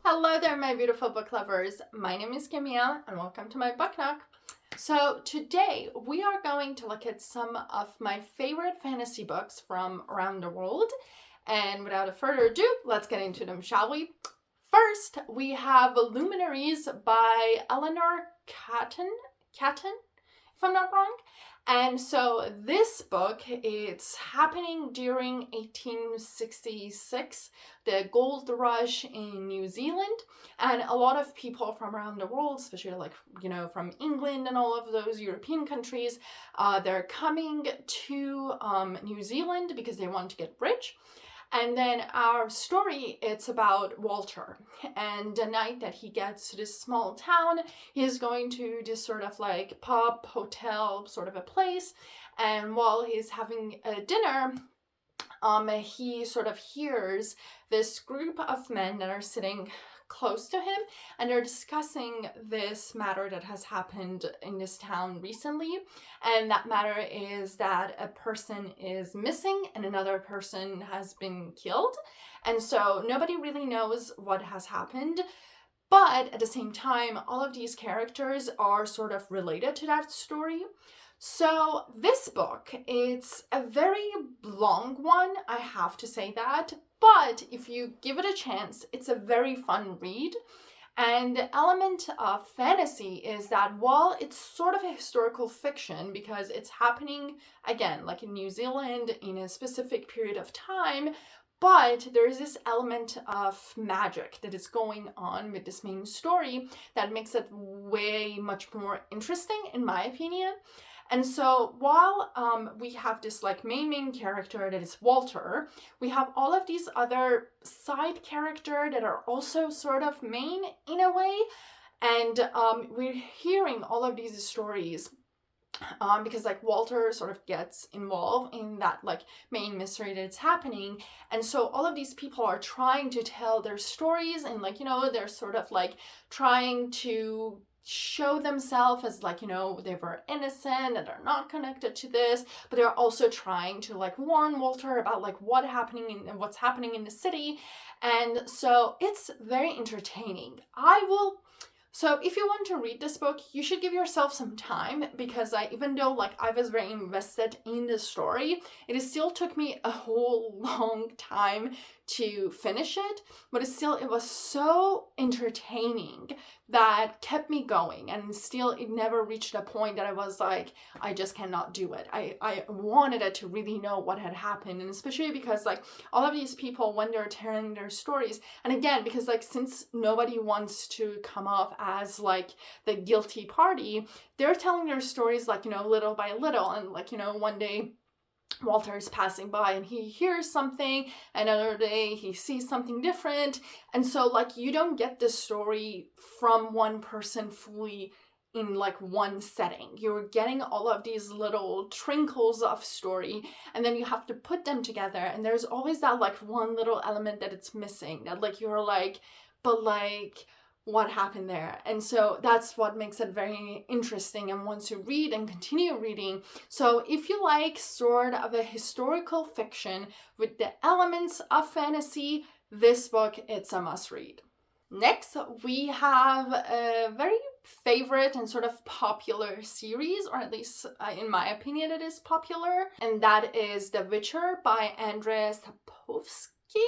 Hello there, my beautiful book lovers. My name is Camille and welcome to my book knock. So today we are going to look at some of my favorite fantasy books from around the world. And without further ado, let's get into them, shall we? First, we have Luminaries by Eleanor Catton, if I'm not wrong. And so this book, it's happening during 1866, the gold rush in New Zealand. And a lot of people from around the world, especially from England and all of those European countries, they're coming to New Zealand because they want to get rich. And then our story, it's about Walter. And the night that he gets to this small town, he's going to this sort of like pub, hotel, sort of a place. And while he's having a dinner, he sort of hears this group of men that are sitting close to him, and they're discussing this matter that has happened in this town recently. And that matter is that a person is missing and another person has been killed. And so nobody really knows what has happened. But at the same time, all of these characters are sort of related to that story. So this book, it's a very long one, I have to say that. But if you give it a chance, it's a very fun read. And the element of fantasy is that while it's sort of a historical fiction, because it's happening, again, like in New Zealand in a specific period of time, but there's this element of magic that is going on with this main story that makes it way much more interesting, in my opinion. And so while we have this like main character that is Walter, we have all of these other side characters that are also sort of main in a way. And we're hearing all of these stories because like Walter sort of gets involved in that like main mystery that's happening. And so all of these people are trying to tell their stories and they're sort of like trying to show themselves as they were innocent and they're not connected to this, but they're also trying to warn Walter about what's happening in the city. And so it's very entertaining. So if you want to read this book, you should give yourself some time, because even though I was very invested in the story, it still took me a whole long time to finish it, but it was so entertaining that kept me going, and still it never reached a point that I was like, I just cannot do it. I wanted it to really know what had happened, and especially because all of these people, when they're telling their stories, and again, because since nobody wants to come off as the guilty party, they're telling their stories little by little, and one day Walter is passing by and he hears something, another day he sees something different, and so you don't get the story from one person fully in one setting. You're getting all of these little trinkles of story, and then you have to put them together, and there's always that one little element that it's missing, that you're but what happened there. And so that's what makes it very interesting and wants to read and continue reading. So if you like sort of a historical fiction with the elements of fantasy, this book, it's a must read. Next, we have a very favorite and sort of popular series, or at least in my opinion it is popular, and that is The Witcher by Andrzej Sapkowski.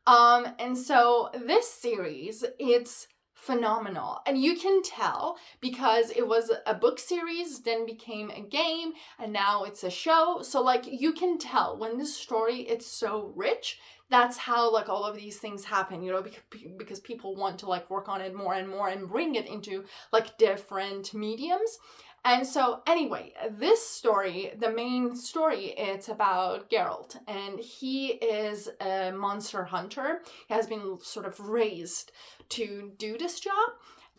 And so this series, it's phenomenal, and you can tell because it was a book series, then became a game, and now it's a show. So you can tell when this story, it's so rich. That's how all of these things happen, because people want to work on it more and more and bring it into different mediums. And so anyway, this story, the main story, it's about Geralt, and he is a monster hunter. He has been sort of raised to do this job.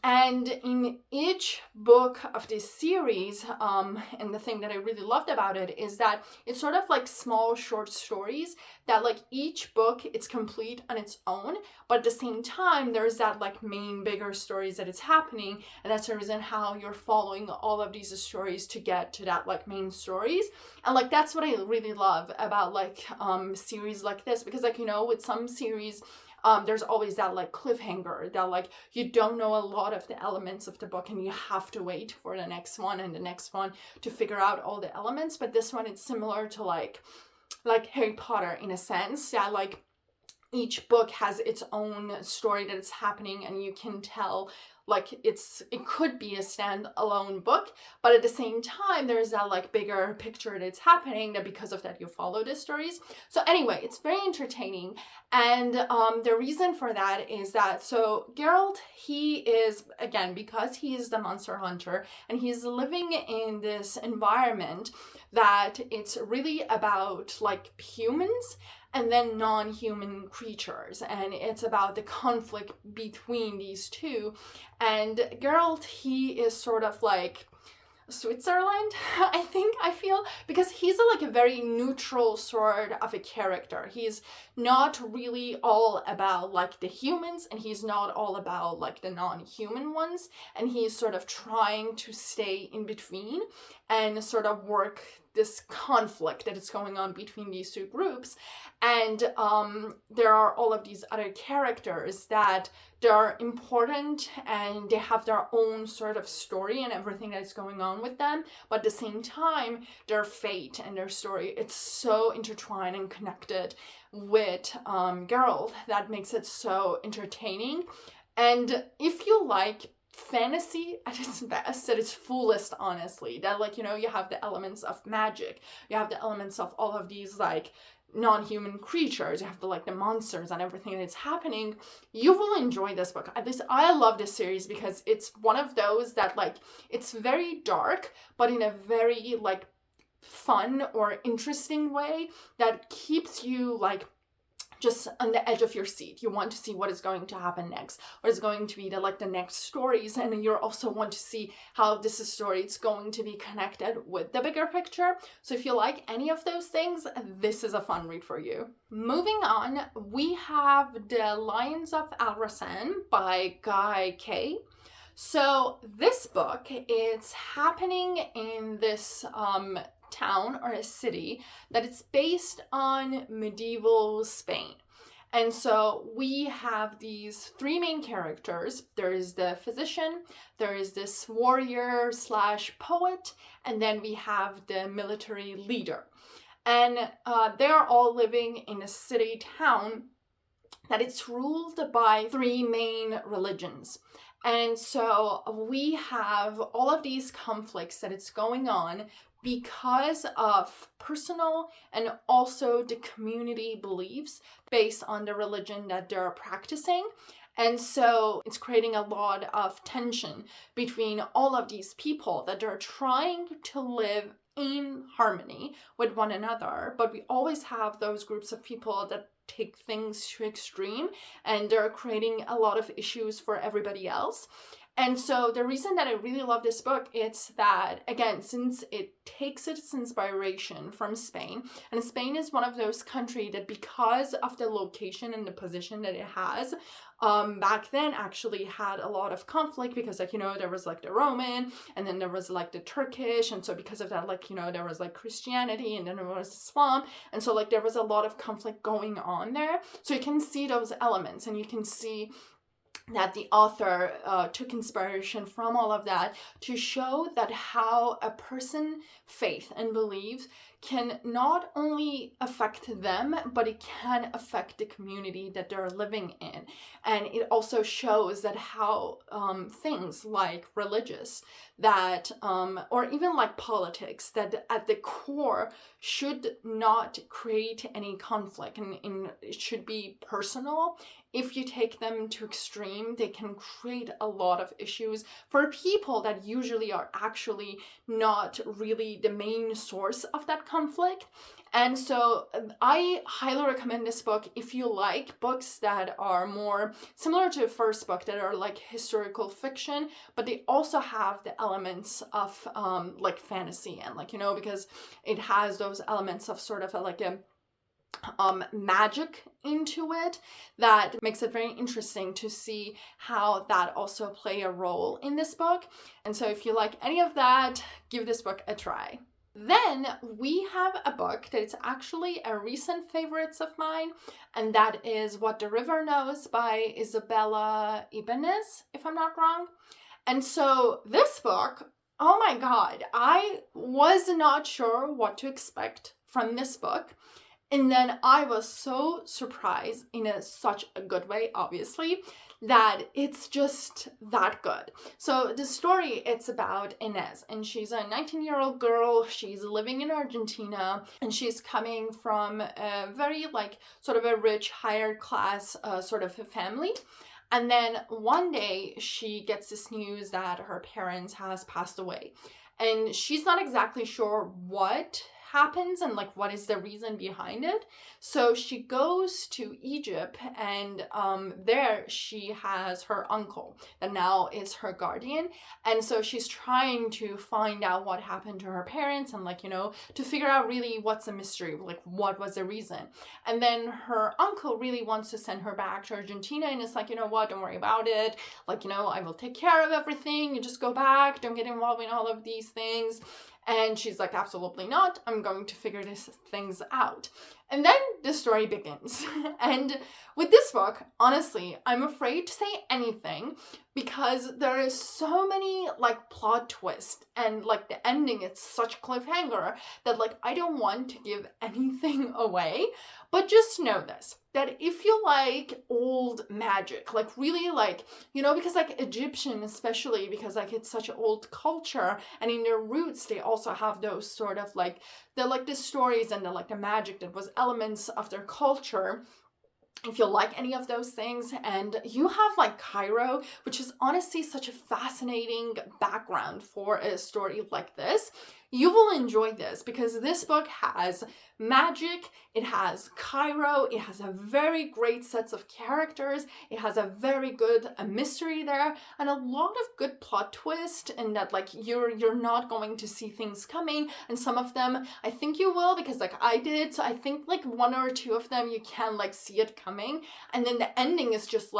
And in each book of this series, and the thing that I really loved about it is that it's sort of small short stories that each book, it's complete on its own, but at the same time there's that main bigger stories that it's happening, and that's the reason how you're following all of these stories to get to that main stories. And that's what I really love about series like this, because with some series, there's always that like cliffhanger that like you don't know a lot of the elements of the book and you have to wait for the next one and the next one to figure out all the elements. But this one, it's similar to like Harry Potter in a sense, that like each book has its own story that is happening, and you can tell like it could be a standalone book, but at the same time there's that like bigger picture that's happening, that because of that you follow the stories. So anyway, it's very entertaining, and the reason for that is that so Geralt, he is, again, because he is the monster hunter and he's living in this environment that it's really about like humans and then non-human creatures, and it's about the conflict between these two. And Geralt, he is sort of like Switzerland, I feel, because he's like a very neutral sort of a character. He's not really all about like the humans, and he's not all about like the non-human ones, and he's sort of trying to stay in between and sort of work this conflict that is going on between these two groups. And there are all of these other characters that they're important and they have their own sort of story and everything that's going on with them, but at the same time their fate and their story, it's so intertwined and connected with Geralt that makes it so entertaining. And if you like fantasy at its best, at its fullest, honestly, that like, you know, you have the elements of magic, you have the elements of all of these like non-human creatures, you have the monsters and everything that's happening, you will enjoy this book. At least I love this series because it's one of those that like, it's very dark, but in a very like fun or interesting way that keeps you like just on the edge of your seat. You want to see what is going to happen next, what is going to be the next stories, and then you also want to see how this story is going to be connected with the bigger picture. So if you like any of those things, this is a fun read for you. Moving on, we have The Lions of Alrasan by Guy Kay. So this book, it's happening in this town or a city that it's based on medieval Spain. And so we have these three main characters. There is the physician, there is this warrior slash poet, and then we have the military leader. And they are all living in a city town that it's ruled by three main religions. And so we have all of these conflicts that it's going on because of personal and also the community beliefs based on the religion that they're practicing. And so it's creating a lot of tension between all of these people that they're trying to live in harmony with one another. But we always have those groups of people that take things to extreme and they're creating a lot of issues for everybody else. And so the reason that I really love this book, it's that, again, since it takes its inspiration from Spain, and Spain is one of those countries that because of the location and the position that it has, back then actually had a lot of conflict because, there was the Roman, and then there was the Turkish, and so because of that, there was Christianity, and then there was Islam, and so there was a lot of conflict going on there. So you can see those elements, and you can see that the author took inspiration from all of that to show that how a person's faith and beliefs can not only affect them, but it can affect the community that they're living in. And it also shows that how things like religious, that or even politics, that at the core should not create any conflict, and it should be personal. If you take them to extreme, they can create a lot of issues for people that usually are actually not really the main source of that conflict. And so I highly recommend this book if you like books that are more similar to the first book, that are historical fiction, but they also have the elements of fantasy and because it has those elements of sort of a magic into it that makes it very interesting to see how that also play a role in this book. And so if you like any of that, give this book a try. Then we have a book that's actually a recent favorites of mine, and that is What the River Knows by Isabella Ibanez, if I'm not wrong. And so this book, oh my God, I was not sure what to expect from this book. And then I was so surprised in such a good way, obviously, that it's just that good. So the story, it's about Inez, and she's a 19-year-old girl. She's living in Argentina, and she's coming from a very sort of a rich, higher class sort of a family. And then one day she gets this news that her parents has passed away. And she's not exactly sure what happens and what is the reason behind it. So she goes to Egypt, and there she has her uncle that now is her guardian. And so she's trying to find out what happened to her parents and to figure out really what's the mystery, what was the reason. And then her uncle really wants to send her back to Argentina, and it's you know what, don't worry about it. I will take care of everything. You just go back. Don't get involved in all of these things. And she's like, absolutely not. I'm going to figure these things out. And then the story begins. And with this book, honestly, I'm afraid to say anything because there is so many plot twists, and the ending, it's such cliffhanger that I don't want to give anything away. But just know this, that if you like old magic, really because Egyptian especially, because it's such an old culture, and in their roots they also have those sort of the stories and the magic that was elements of their culture. If you like any of those things, and you have Cairo, which is honestly such a fascinating background for a story like this, you will enjoy this, because this book has magic, it has Cairo, it has a very great sets of characters, it has a very good mystery there, and a lot of good plot twist, and that you're not going to see things coming, and some of them I think you will, because I did. So I think one or two of them you can see it coming, and then the ending is just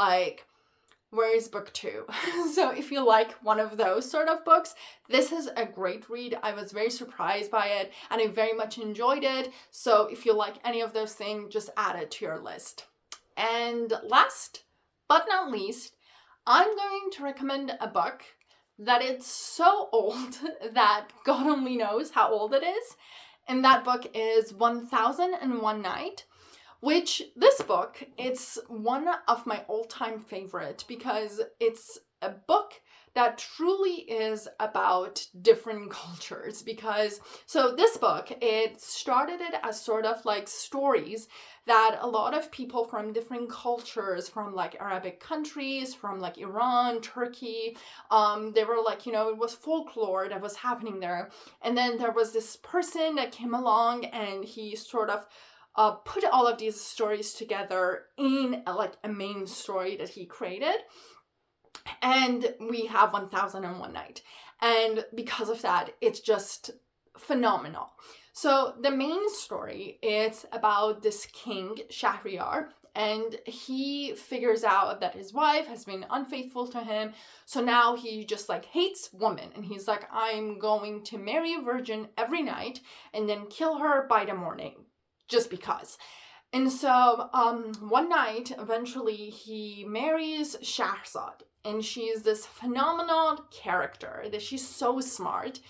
where is book 2? So if you like one of those sort of books, this is a great read. I was very surprised by it, and I very much enjoyed it. So if you like any of those things, just add it to your list. And last but not least, I'm going to recommend a book that it's so old that God only knows how old it is. And that book is 1001 Night. Which, this book, it's one of my all-time favorite, because it's a book that truly is about different cultures. So this book, it started it as sort of stories that a lot of people from different cultures, from Arabic countries, from Iran, Turkey, they were it was folklore that was happening there. And then there was this person that came along, and he sort of put all of these stories together in a main story that he created. And we have 1001 Night. And because of that, it's just phenomenal. So the main story, it's about this king, Shahryar, and he figures out that his wife has been unfaithful to him. So now he just hates women, and he's I'm going to marry a virgin every night and then kill her by the morning. Just because. And so one night, eventually, he marries Shahrazad. And she's this phenomenal character, that she's so smart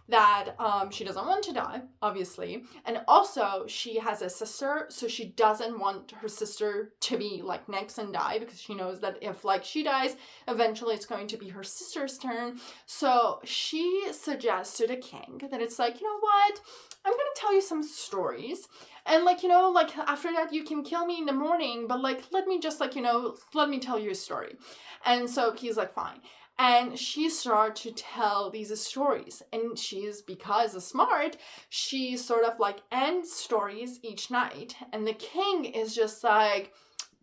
that she doesn't want to die, obviously. And also, she has a sister, so she doesn't want her sister to be next and die, because she knows that if she dies, eventually it's going to be her sister's turn. So she suggests to the king that it's you know what? I'm going to tell you some stories. And after that you can kill me in the morning, but let me just let me tell you a story. And so he's fine. And she started to tell these stories, and because of smart, she sort of ends stories each night, and the king is just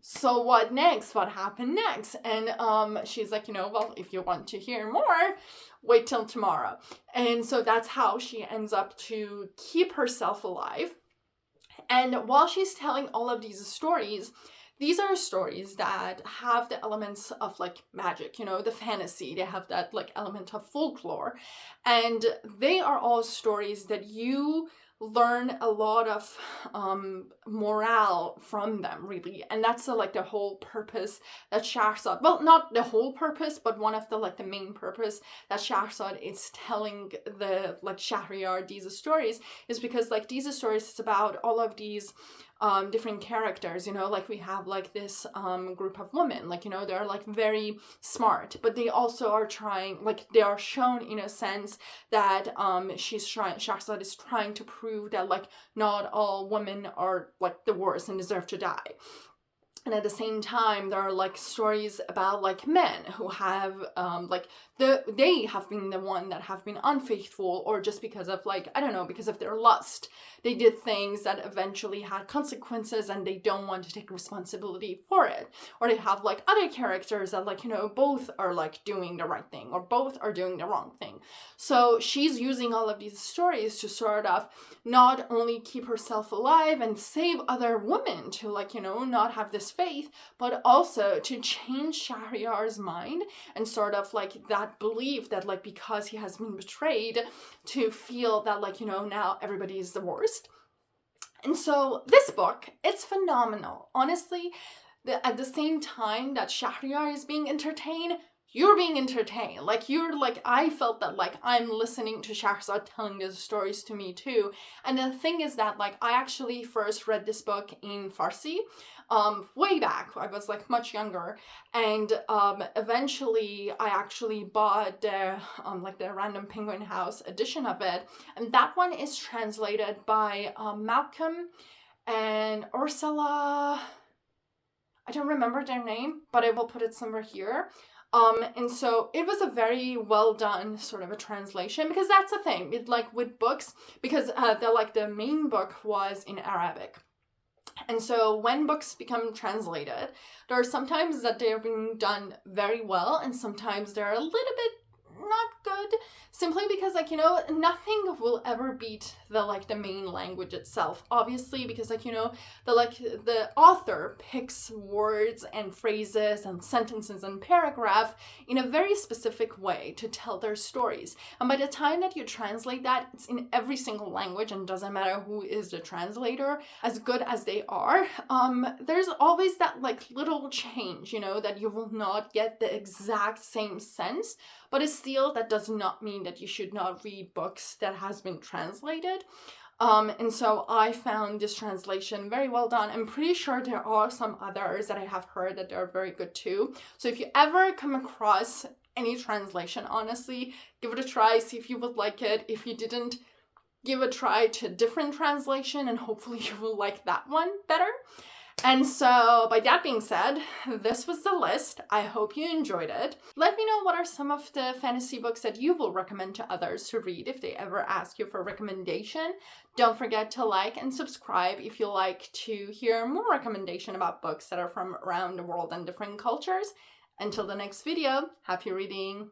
so what next? What happened next? And she's well, if you want to hear more, wait till tomorrow. And so that's how she ends up to keep herself alive. And while she's telling all of these stories, these are stories that have the elements of like magic, you know, the fantasy. They have that like element of folklore, and they are all stories that you learn a lot of morale from them, really. And that's like the whole purpose that Shahrazad, well, not the whole purpose, but one of the like the main purpose that Shahrazad is telling the like Shahryar these stories, is because like these stories is about all of these different characters, you know, like we have like this group of women, like, you know, they're like very smart, but they also are trying, like they are shown in a sense that Shahrazad is trying to prove that like not all women are like the worst and deserve to die. And at the same time, there are like stories about like men who have they have been the one that have been unfaithful, or just because of like, I don't know, because of their lust, they did things that eventually had consequences and they don't want to take responsibility for it. Or they have like other characters that like, you know, both are like doing the right thing or both are doing the wrong thing. So she's using all of these stories to sort of not only keep herself alive and save other women to like, you know, not have this faith, but also to change Shahryar's mind and sort of like that belief that like because he has been betrayed, to feel that like, you know, now everybody is the worst. And so this book, it's phenomenal. Honestly, at the same time that Shahryar is being entertained, you're being entertained. Like you're like, I felt that like I'm listening to Shahrazad telling these stories to me too. And the thing is that like I actually first read this book in Farsi way back. I was like much younger, and eventually I actually bought the like the Random Penguin House edition of it, and that one is translated by Malcolm and Ursula. I don't remember their name, but I will put it somewhere here. And so it was a very well done sort of a translation, because that's the thing, it like with books, because the main book was in Arabic. And so when books become translated, there are sometimes that they are being done very well, and sometimes they're a little bit not good, simply because like, you know, nothing will ever beat the main language itself, obviously, because like, you know, the author picks words and phrases and sentences and paragraph in a very specific way to tell their stories, and by the time that you translate that, it's in every single language, and doesn't matter who is the translator, as good as they are, there's always that like little change, you know, that you will not get the exact same sense. But it's still, that does not mean that you should not read books that has been translated. And so I found this translation very well done. I'm pretty sure there are some others that I have heard that they're very good too. So if you ever come across any translation, honestly, give it a try, see if you would like it. If you didn't, give a try to a different translation, and hopefully you will like that one better. And so, by that being said, this was the list. I hope you enjoyed it. Let me know what are some of the fantasy books that you will recommend to others to read if they ever ask you for a recommendation. Don't forget to like and subscribe if you like to hear more recommendation about books that are from around the world and different cultures. Until the next video, happy reading!